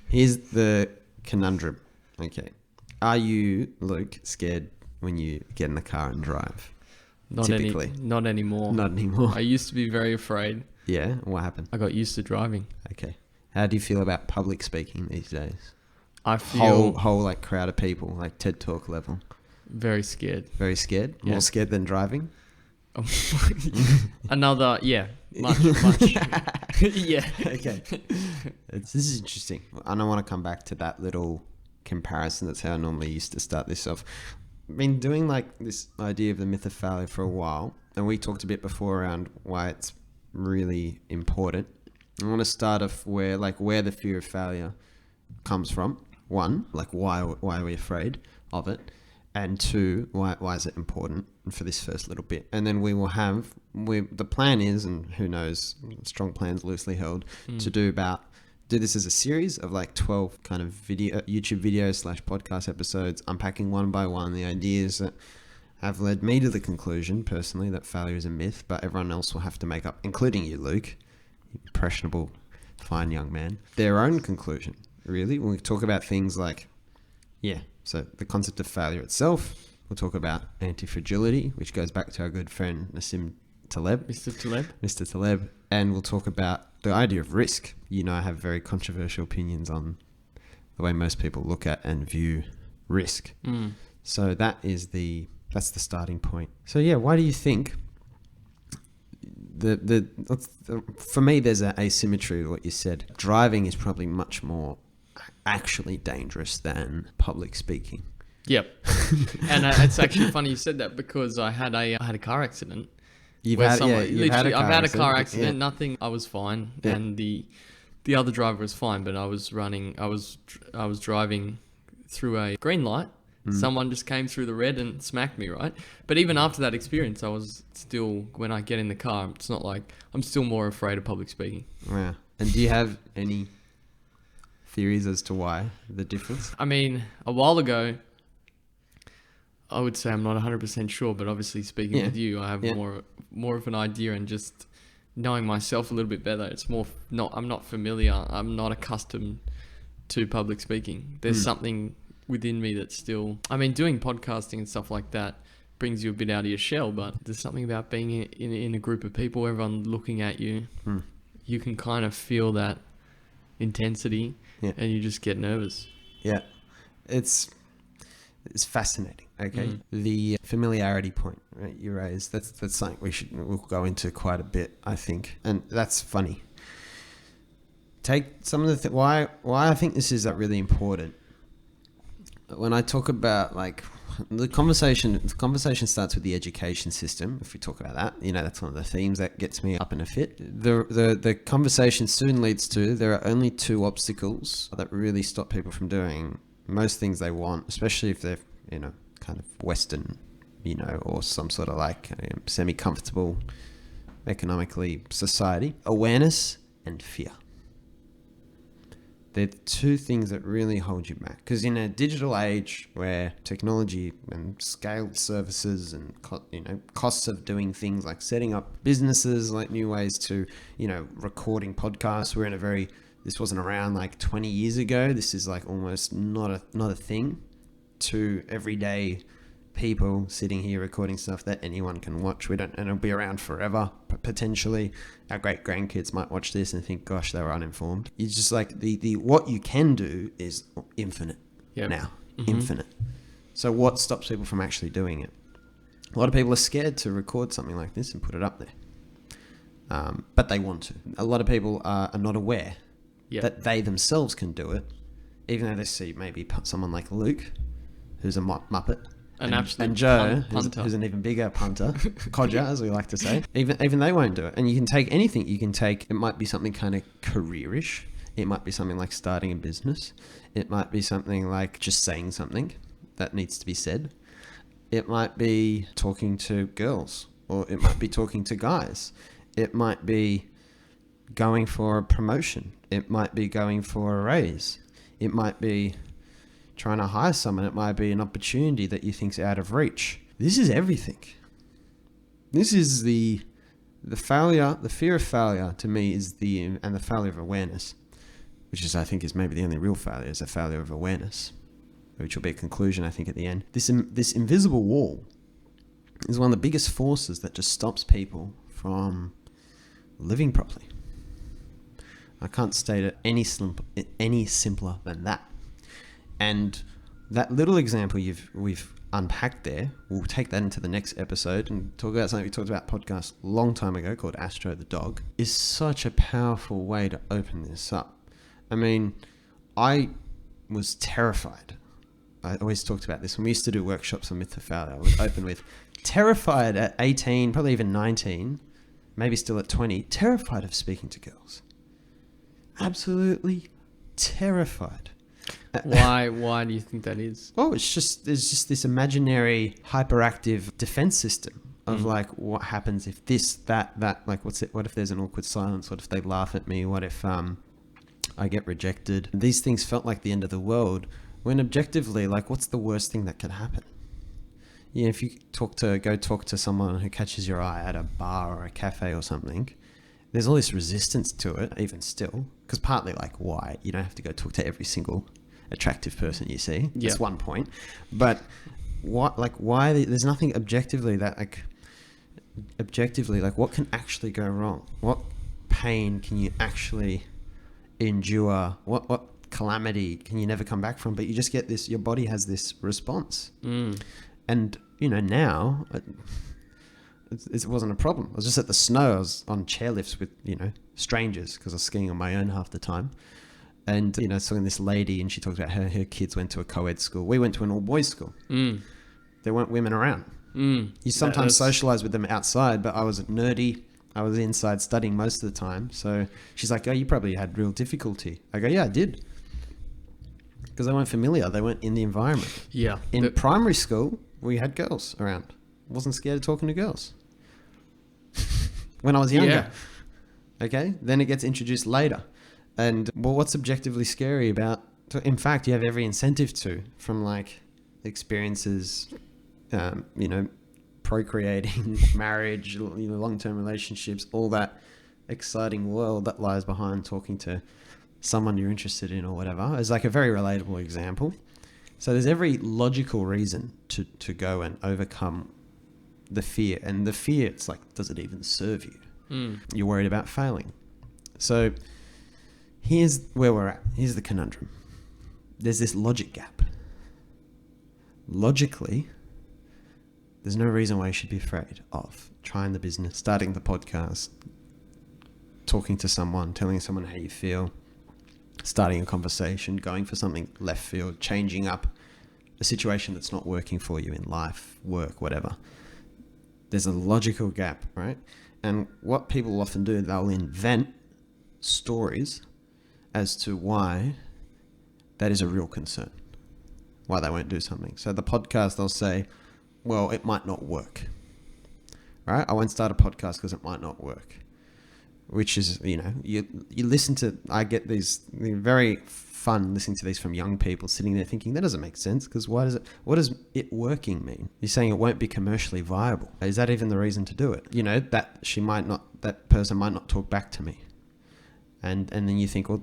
Here's the conundrum. Okay. Are you, Luke, scared when you get in the car and drive? Not anymore. Not anymore. I used to be very afraid. Yeah? What happened? I got used to driving. Okay. How do you feel about public speaking these days? I feel whole like crowd of people, like TED Talk level. very scared. Very scared? Yeah. More scared than driving? Much. Yeah. Okay. This is interesting. I don't want to come back to that little comparison. That's how I normally used to start this off. I've been doing like this idea of the myth of failure for a while, and we talked a bit before around why it's really important. I want to start off where the fear of failure comes from. One, like why are we afraid of it? And two, why is it important for this first little bit? And then the plan is, and who knows, strong plans loosely held, to do this as a series of like 12 kind of YouTube videos / podcast episodes, unpacking one by one the ideas that have led me to the conclusion personally that failure is a myth, but everyone else will have to make up, including you, Luke, impressionable, fine young man, their own conclusion. Really, when we talk about things like, so the concept of failure itself, we'll talk about anti-fragility, which goes back to our good friend Mr. Taleb, and we'll talk about the idea of risk. I have very controversial opinions on the way most people look at and view risk. So that's the starting point. So why do you think for me there's an asymmetry to what you said? Driving is probably much more actually dangerous than public speaking. Yep. And it's actually funny you said that, because I had a car accident. I've had a car accident. Yeah. Nothing. I was fine, and the other driver was fine. But I was driving through a green light. Someone just came through the red and smacked me, right? But even after that experience, I was still, when I get in the car, it's not like, I'm still more afraid of public speaking. Yeah. And do you have any theories as to why the difference? I mean, a while ago, I would say I'm not 100% sure, but obviously speaking with you, I have more of an idea, and just knowing myself a little bit better. It's more I'm not familiar. I'm not accustomed to public speaking. There's something within me that's still, doing podcasting and stuff like that brings you a bit out of your shell, but there's something about being in a group of people, everyone looking at you. You can kind of feel that intensity, and you just get nervous. Yeah. It's fascinating. Okay. The familiarity point, right, you raised, that's something we'll go into quite a bit, I think. And that's funny. Take some of the why I think this is really important. When I talk about the conversation starts with the education system. If we talk about that, that's one of the themes that gets me up in a fit. The conversation soon leads to, there are only two obstacles that really stop people from doing most things they want, especially if they're, kind of Western, or some sort of semi-comfortable economically society. Awareness and fear. They're the two things that really hold you back. Because in a digital age where technology and scaled services and costs of doing things like setting up businesses, like new ways to recording podcasts, this wasn't around 20 years ago. This is almost not a thing to everyday people sitting here recording stuff that anyone can watch. And it'll be around forever, potentially. Our great grandkids might watch this and think, gosh, they were uninformed. It's just the what you can do is infinite now. Infinite. So what stops people from actually doing it? A lot of people are scared to record something like this and put it up there. But they want to. A lot of people are not aware that they themselves can do it, even though they see maybe someone like Luke, who's a muppet, and Joe, who's an even bigger punter, codger, as we like to say. Even they won't do it. And you can take anything. It might be something kind of careerish. It might be something like starting a business. It might be something like just saying something that needs to be said. It might be talking to girls, or it might be talking to guys. It might be going for a promotion. It might be going for a raise. It might be trying to hire someone. It might be an opportunity that you think's out of reach. This is everything. This is the failure, the fear of failure to me and the failure of awareness which is, I think, is maybe the only real failure, is a failure of awareness, which will be a conclusion, I think, at the end. This invisible wall is one of the biggest forces that just stops people from living properly. I can't state it any simpler than that. And that little example we've unpacked there, we'll take that into the next episode and talk about something we talked about podcast a long time ago called Astro the Dog, is such a powerful way to open this up. I mean, I was terrified. I always talked about this when we used to do workshops on myth of failure. I would open with terrified at 18, probably even 19, maybe still at 20, terrified of speaking to girls. Absolutely terrified. Why do you think that is? Well, there's just this imaginary hyperactive defense system of like, what happens if this, that, like, what if there's an awkward silence? What if they laugh at me? What if I get rejected? These things felt like the end of the world, when objectively, like, what's the worst thing that could happen? You know, if you go talk to someone who catches your eye at a bar or a cafe or something, there's all this resistance to it, even still, because partly, like, why? You don't have to go talk to every single attractive person you see. Yeah. That's one point. But why there's nothing objectively, what can actually go wrong? What pain can you actually endure? What calamity can you never come back from? But you just get this, your body has this response. And, you know, now it wasn't a problem. I was just at the snow. I was on chairlifts with, you know, strangers, because I was skiing on my own half the time. And, you know, saw this lady, and she talked about her kids went to a co-ed school. We went to an all-boys school. There weren't women around. You sometimes socialize with them outside, but I was nerdy. I was inside studying most of the time. So she's like, oh, you probably had real difficulty. I go, yeah, I did. Because they weren't familiar. They weren't in the environment. Yeah. In primary school, we had girls around. Wasn't scared of talking to girls. When I was younger. Yeah. Okay? Then it gets introduced later. And, well, what's objectively scary about... In fact, you have every incentive to, from, like, experiences, you know, procreating, marriage, you know, long-term relationships, all that exciting world that lies behind talking to someone you're interested in or whatever, is like a very relatable example. So there's every logical reason to go and overcome the fear. And the fear, it's like, does it even serve you? You're worried about failing. So here's where we're at. Here's the conundrum. There's this logic gap. Logically, there's no reason why you should be afraid of trying the business, starting the podcast, talking to someone, telling someone how you feel, starting a conversation, going for something left field, changing up a situation that's not working for you in life, work, whatever. There's a logical gap, right? And what people often do, they'll invent stories as to why that is a real concern, why they won't do something. So the podcast, they'll say, well, it might not work, right? I won't start a podcast because it might not work. Which is, you know, you listen to, I get these, they're very fun listening to these from young people sitting there thinking, that doesn't make sense, because what does it working mean? You're saying it won't be commercially viable. Is that even the reason to do it? You know, that person might not talk back to me. And then you think, well,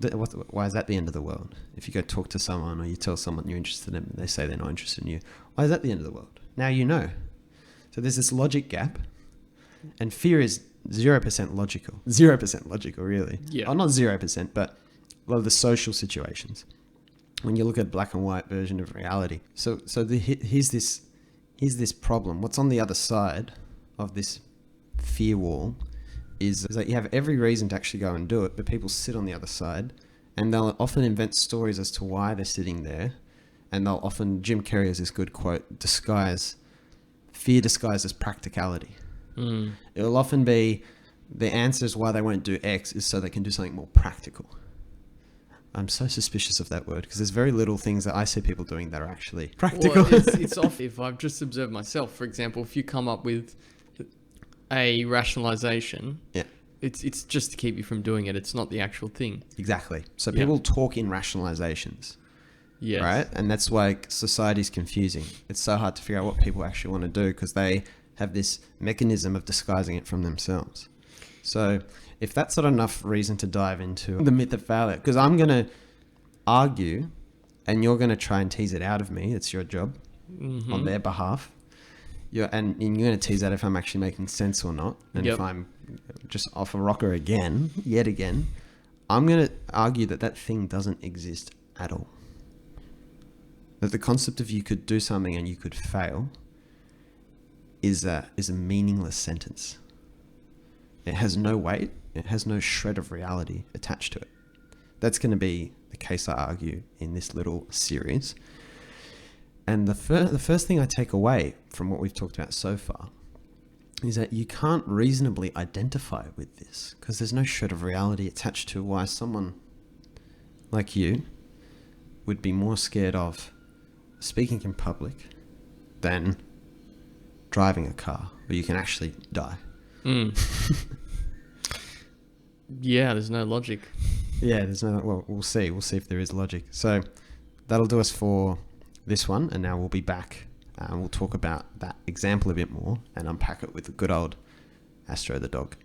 why is that the end of the world? If you go talk to someone or you tell someone you're interested in them, they say they're not interested in you. Why is that the end of the world? Now you know. So there's this logic gap, and fear is 0% logical. 0% logical, really. Yeah. Oh, not 0%, but a lot of the social situations. When you look at black and white version of reality. So here's this problem. What's on the other side of this fear wall is that you have every reason to actually go and do it, but people sit on the other side, and they'll often invent stories as to why they're sitting there. And they'll often, Jim Carrey has this good quote, fear disguises practicality. It'll often be the answers why they won't do X is so they can do something more practical. I'm so suspicious of that word, because there's very little things that I see people doing that are actually practical. Well, it's off. If I've just observed myself, for example, if you come up with a rationalization, it's just to keep you from doing it. It's not the actual thing. Exactly. So people talk in rationalizations. Yes. Right? And that's why society's confusing. It's so hard to figure out what people actually want to do, because they have this mechanism of disguising it from themselves. So if that's not enough reason to dive into the myth of failure, because I'm going to argue and you're going to try and tease it out of me. It's your job on their behalf. And you're going to tease out if I'm actually making sense or not. And if I'm just off a rocker again, yet again, I'm going to argue that thing doesn't exist at all. That the concept of you could do something and you could fail is a meaningless sentence. It has no weight. It has no shred of reality attached to it. That's going to be the case, I argue, in this little series. And the first thing I take away from what we've talked about so far is that you can't reasonably identify with this because there's no shred of reality attached to why someone like you would be more scared of speaking in public than driving a car where you can actually die. Yeah, there's no logic. Yeah, well, we'll see. We'll see if there is logic. So that'll do us for this one. And now we'll be back and we'll talk about that example a bit more and unpack it with the good old Astro the dog.